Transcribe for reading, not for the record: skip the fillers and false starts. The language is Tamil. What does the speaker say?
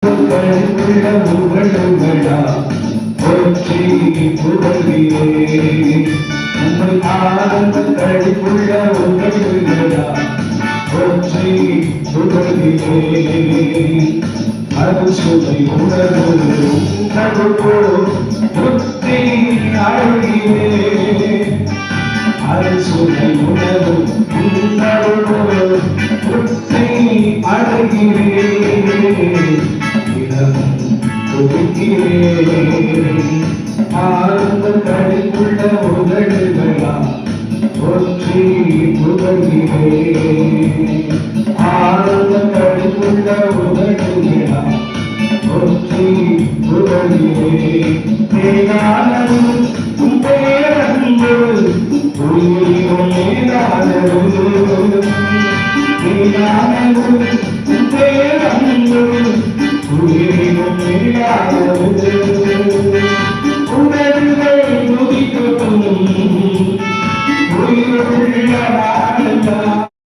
கழிவுள்ள உங்களுங்களா போற்றி புகழியே உங்கள் ஆனந்த கழிவுள்ள உங்களுங்களா போற்றி புகழியே அறுசுவை உணர்வு உணர்வோ புத்தி அழகியே அறுசுவை உணர்வு உணர்வோ புத்தி அழகியே